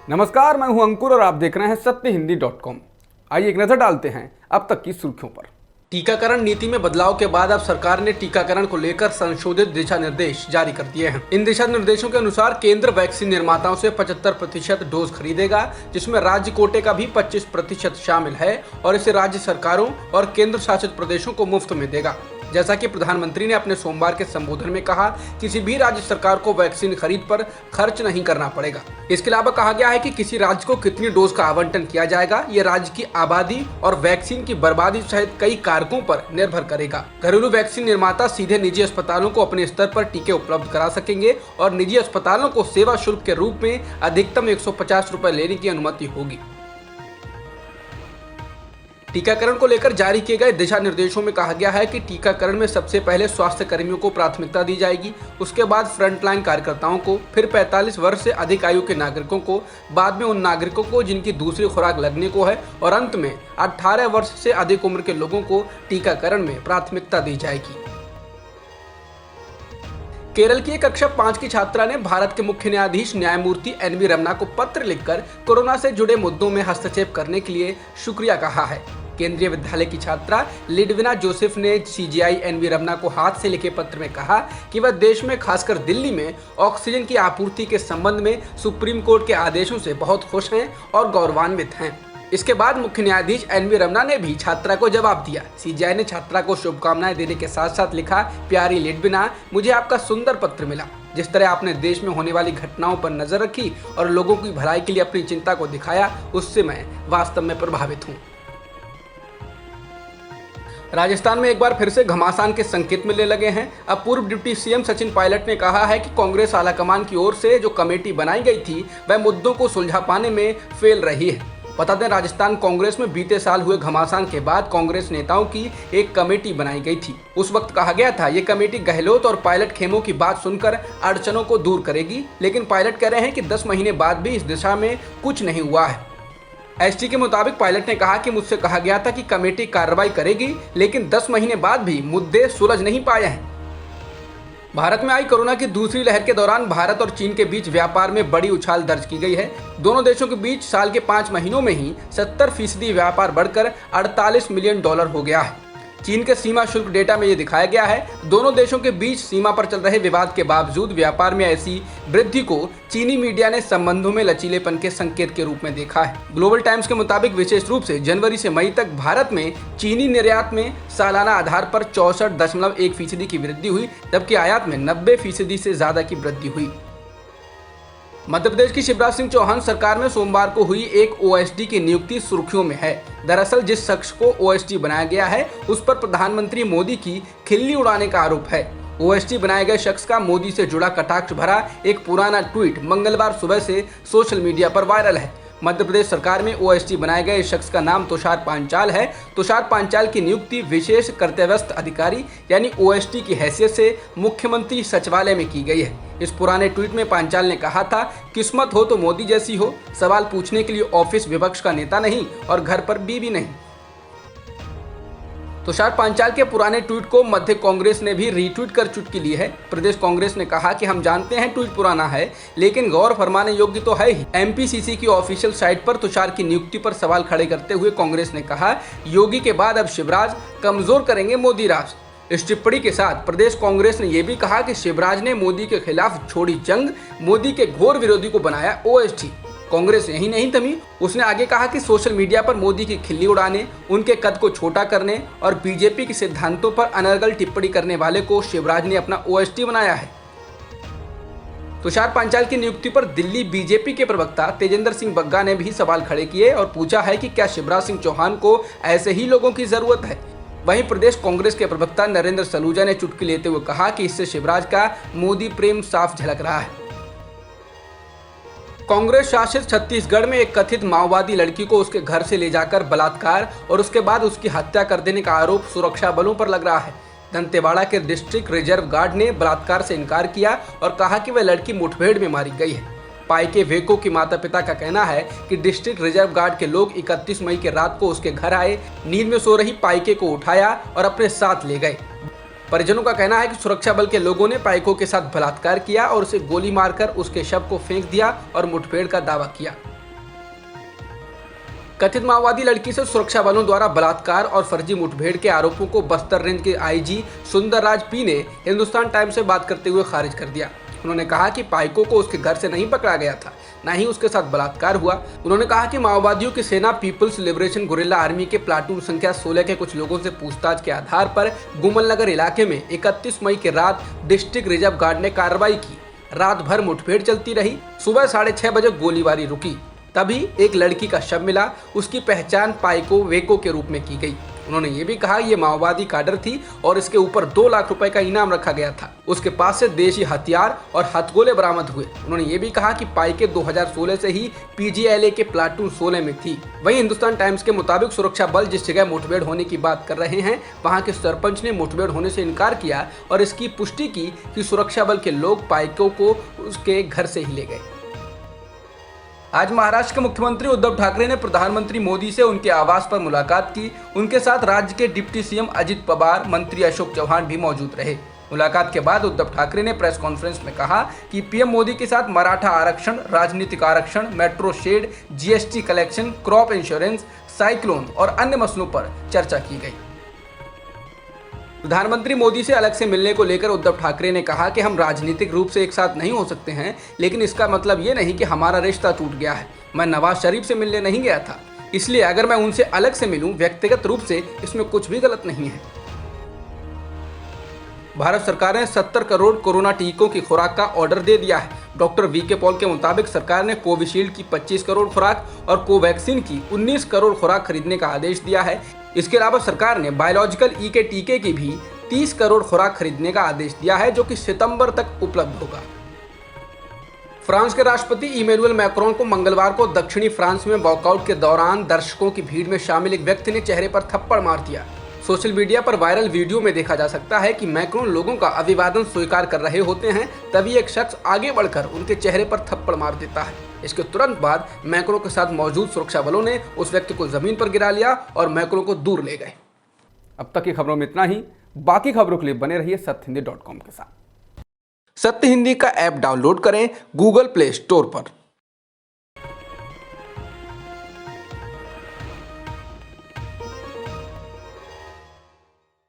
नमस्कार, मैं हूं अंकुर और आप देख रहे हैं सत्यहिंदी.com। आइए एक नजर डालते हैं अब तक की सुर्खियों पर। टीकाकरण नीति में बदलाव के बाद अब सरकार ने टीकाकरण को लेकर संशोधित दिशा निर्देश जारी कर दिए हैं। इन दिशा निर्देशों के अनुसार केंद्र वैक्सीन निर्माताओं से 75% डोज खरीदेगा, जिसमें राज्य कोटे का भी 25% शामिल है और इसे राज्य सरकारों और केंद्र शासित प्रदेशों को मुफ्त में देगा। जैसा कि प्रधानमंत्री ने अपने सोमवार के संबोधन में कहा, किसी भी राज्य सरकार को वैक्सीन खरीद पर खर्च नहीं करना पड़ेगा। इसके अलावा कहा गया है कि किसी राज्य को कितनी डोज का आवंटन किया जाएगा, ये राज्य की आबादी और वैक्सीन की बर्बादी सहित कई कारकों पर निर्भर करेगा। घरेलू वैक्सीन निर्माता सीधे निजी अस्पतालों को अपने स्तर पर टीके उपलब्ध करा सकेंगे और निजी अस्पतालों को सेवा शुल्क के रूप में अधिकतम 150 रुपए लेने की अनुमति होगी। टीकाकरण को लेकर जारी किए गए दिशा निर्देशों में कहा गया है कि टीकाकरण में सबसे पहले स्वास्थ्य कर्मियों को प्राथमिकता दी जाएगी, उसके बाद फ्रंटलाइन कार्यकर्ताओं को, फिर 45 वर्ष से अधिक आयु के नागरिकों को, बाद में उन नागरिकों को जिनकी दूसरी खुराक लगने को है और अंत में 18 वर्ष से अधिक उम्र के लोगों को टीकाकरण में प्राथमिकता दी जाएगी। केरल की एक कक्षा 5 की छात्रा ने भारत के मुख्य न्यायाधीश न्यायमूर्ति एन वी रमन्ना को पत्र लिखकर कोरोना से जुड़े मुद्दों में हस्तक्षेप करने के लिए शुक्रिया कहा है। केंद्रीय विद्यालय की छात्रा लिडविना जोसेफ ने सीजेआई एन वी रमन्ना को हाथ से लिखे पत्र में कहा कि वह देश में खासकर दिल्ली में ऑक्सीजन की आपूर्ति के संबंध में सुप्रीम कोर्ट के आदेशों से बहुत खुश हैं और गौरवान्वित हैं। इसके बाद मुख्य न्यायाधीश एन वी रमन्ना ने भी छात्रा को जवाब दिया। सीजेआई ने छात्रा को शुभकामनाएं देने के साथ साथ लिखा, प्यारी लिडविना, मुझे आपका सुंदर पत्र मिला। जिस तरह आपने देश में होने वाली घटनाओं पर नजर रखी और लोगों की भलाई के लिए अपनी चिंता को दिखाया, उससे मैं वास्तव में प्रभावित हूँ। राजस्थान में एक बार फिर से घमासान के संकेत मिलने लगे हैं। अब पूर्व डिप्टी सीएम सचिन पायलट ने कहा है कि कांग्रेस आलाकमान की ओर से जो कमेटी बनाई गई थी वह मुद्दों को सुलझा पाने में फेल रही है। बता दें, राजस्थान कांग्रेस में बीते साल हुए घमासान के बाद कांग्रेस नेताओं की एक कमेटी बनाई गई थी। उस वक्त कहा गया था ये कमेटी गहलोत और पायलट खेमों की बात सुनकर अड़चनों को दूर करेगी, लेकिन पायलट कह रहे हैं कि 10 महीने बाद भी इस दिशा में कुछ नहीं हुआ है। एसटी के मुताबिक पायलट ने कहा कि मुझसे कहा गया था कि कमेटी कार्रवाई करेगी, लेकिन 10 महीने बाद भी मुद्दे सुलझ नहीं पाए हैं। भारत में आई कोरोना की दूसरी लहर के दौरान भारत और चीन के बीच व्यापार में बड़ी उछाल दर्ज की गई है। दोनों देशों के बीच साल के 5 महीनों में ही 70% व्यापार बढ़कर $48 मिलियन हो गया है। चीन के सीमा शुल्क डेटा में ये दिखाया गया है। दोनों देशों के बीच सीमा पर चल रहे विवाद के बावजूद व्यापार में ऐसी वृद्धि को चीनी मीडिया ने संबंधों में लचीलेपन के संकेत के रूप में देखा है। ग्लोबल टाइम्स के मुताबिक विशेष रूप से जनवरी से मई तक भारत में चीनी निर्यात में सालाना आधार पर 64.1% की वृद्धि हुई, जबकि आयात में 90% से ज्यादा की वृद्धि हुई। मध्य प्रदेश की शिवराज सिंह चौहान सरकार में सोमवार को हुई एक ओएसडी की नियुक्ति सुर्खियों में है। दरअसल जिस शख्स को ओएसडी बनाया गया है उस पर प्रधानमंत्री मोदी की खिल्ली उड़ाने का आरोप है। ओएसडी बनाए गए शख्स का मोदी से जुड़ा कटाक्ष भरा एक पुराना ट्वीट मंगलवार सुबह से सोशल मीडिया पर वायरल है। मध्य प्रदेश सरकार में ओएसडी बनाए गए इस शख्स का नाम तुषार पांचाल है। तुषार पांचाल की नियुक्ति विशेष कर्तव्यस्थ अधिकारी यानी ओएसडी की हैसियत से मुख्यमंत्री सचिवालय में की गई है। इस पुराने ट्वीट में पांचाल ने कहा था, किस्मत हो तो मोदी जैसी हो, सवाल पूछने के लिए ऑफिस विपक्ष का नेता नहीं और घर पर बीवी नहीं। तुषार पांचाल के पुराने ट्वीट को मध्य कांग्रेस ने भी रीट्वीट कर चुटकी ली है। प्रदेश कांग्रेस ने कहा कि हम जानते हैं ट्वीट पुराना है, लेकिन गौर फरमाने योग्य तो है ही। एमपीसीसी की ऑफिशियल साइट पर तुषार की नियुक्ति पर सवाल खड़े करते हुए कांग्रेस ने कहा, योगी के बाद अब शिवराज कमजोर करेंगे मोदी राज। इस टिप्पणी के साथ प्रदेश कांग्रेस ने यह भी कहा कि शिवराज ने मोदी के खिलाफ छोड़ी जंग, मोदी के घोर विरोधी को बनाया ओएसडी। कांग्रेस यही नहीं थमी, उसने आगे कहा कि सोशल मीडिया पर मोदी की खिल्ली उड़ाने, उनके कद को छोटा करने और बीजेपी के सिद्धांतों पर अनर्गल टिप्पणी करने वाले को शिवराज ने अपना ओएसडी बनाया है। तुषार पांचाल की नियुक्ति पर दिल्ली बीजेपी के प्रवक्ता तेजेंद्र सिंह बग्गा ने भी सवाल खड़े किए और पूछा है कि क्या शिवराज सिंह चौहान को ऐसे ही लोगों की जरूरत है। वहीं प्रदेश कांग्रेस के प्रवक्ता नरेंद्र सलूजा ने चुटकी लेते हुए कहा कि इससे शिवराज का मोदी प्रेम साफ झलक रहा है। कांग्रेस शासित छत्तीसगढ़ में एक कथित माओवादी लड़की को उसके घर से ले जाकर बलात्कार और उसके बाद उसकी हत्या कर देने का आरोप सुरक्षा बलों पर लग रहा है। दंतेवाड़ा के डिस्ट्रिक्ट रिजर्व गार्ड ने बलात्कार से इनकार किया और कहा कि वह लड़की मुठभेड़ में मारी गई है। पाइके वेको की माता पिता का कहना है कि डिस्ट्रिक्ट रिजर्व गार्ड के लोग 31 मई की रात को उसके घर आए, नींद में सो रही पाइके को उठाया और अपने साथ ले गए। परिजनों का कहना है कि सुरक्षा बल के लोगों ने पाइको के साथ बलात्कार किया और उसे गोली मारकर उसके शव को फेंक दिया और मुठभेड़ का दावा किया। कथित माओवादी लड़की से सुरक्षा बलों द्वारा बलात्कार और फर्जी मुठभेड़ के आरोपों को बस्तर रेंज के आईजी सुंदरराज पी ने हिंदुस्तान टाइम्स से बात करते हुए खारिज कर दिया। उन्होंने कहा कि पाइको को उसके घर से नहीं पकड़ा गया था, न ही उसके साथ बलात्कार हुआ। उन्होंने कहा कि माओवादियों की सेना पीपुल्स लिबरेशन गुरिल्ला आर्मी के प्लाटून संख्या 16 के कुछ लोगों से पूछताछ के आधार पर गुमल नगर इलाके में 31 मई की रात डिस्ट्रिक्ट रिजर्व गार्ड ने कार्रवाई की। रात भर मुठभेड़ चलती रही। सुबह 6:30 बजे गोलीबारी रुकी, तभी एक लड़की का शव मिला। उसकी पहचान पाइको वेको के रूप में की गई। उन्होंने ये भी कहा ये माओवादी काडर थी और इसके ऊपर 2 लाख रुपए का इनाम रखा गया था। उसके पास से देशी हथियार और हथगोले बरामद हुए। उन्होंने ये भी कहा कि पाइके 2016 से ही पीजीएलए के प्लाटून 16 में थी। वहीं हिंदुस्तान टाइम्स के मुताबिक सुरक्षा बल जिस जगह मुठभेड़ होने की बात कर रहे हैं, वहां के सरपंच ने मुठभेड़ होने से इनकार किया और इसकी पुष्टि की कि सुरक्षा बल के लोग पाइको को उसके घर से ही ले गए। आज महाराष्ट्र के मुख्यमंत्री उद्धव ठाकरे ने प्रधानमंत्री मोदी से उनके आवास पर मुलाकात की। उनके साथ राज्य के डिप्टी सीएम अजित पवार, मंत्री अशोक चौहान भी मौजूद रहे। मुलाकात के बाद उद्धव ठाकरे ने प्रेस कॉन्फ्रेंस में कहा कि पीएम मोदी के साथ मराठा आरक्षण, राजनीतिक आरक्षण, metro shed, GST collection, crop insurance, cyclone और अन्य मसलों पर चर्चा की गई। प्रधानमंत्री मोदी से अलग से मिलने को लेकर उद्धव ठाकरे ने कहा कि हम राजनीतिक रूप से एक साथ नहीं हो सकते हैं, लेकिन इसका मतलब ये नहीं कि हमारा रिश्ता टूट गया है। मैं नवाज शरीफ से मिलने नहीं गया था, इसलिए अगर मैं उनसे अलग से मिलूं व्यक्तिगत रूप से, इसमें कुछ भी गलत नहीं है। भारत सरकार ने 70 करोड़ कोरोना टीकों की खुराक का ऑर्डर दे दिया है। डॉक्टर वीके पॉल के मुताबिक सरकार ने कोविशील्ड की 25 करोड़ खुराक और कोवैक्सीन की 19 करोड़ खुराक खरीदने का आदेश दिया है। इसके अलावा सरकार ने बायोलॉजिकल ई के टीके की भी 30 करोड़ खुराक खरीदने का आदेश दिया है, जो कि सितंबर तक उपलब्ध होगा। फ्रांस के राष्ट्रपति इमैनुअल मैक्रोन को मंगलवार को दक्षिणी फ्रांस में वॉकआउट के दौरान दर्शकों की भीड़ में शामिल एक व्यक्ति ने चेहरे पर थप्पड़ मार दिया। सोशल मीडिया पर वायरल वीडियो में देखा जा सकता है कि मैक्रोन लोगों का अभिवादन स्वीकार कर रहे होते हैं, तभी एक शख्स आगे बढ़कर उनके चेहरे पर थप्पड़ मार देता है। इसके तुरंत बाद मैक्रोन के साथ मौजूद सुरक्षा बलों ने उस व्यक्ति को जमीन पर गिरा लिया और मैक्रोन को दूर ले गए। अब तक की खबरों में इतना ही। बाकी खबरों के लिए बने रहिए सत्यहिंदी.com के साथ। सत्य हिंदी का ऐप डाउनलोड करें गूगल प्ले स्टोर पर।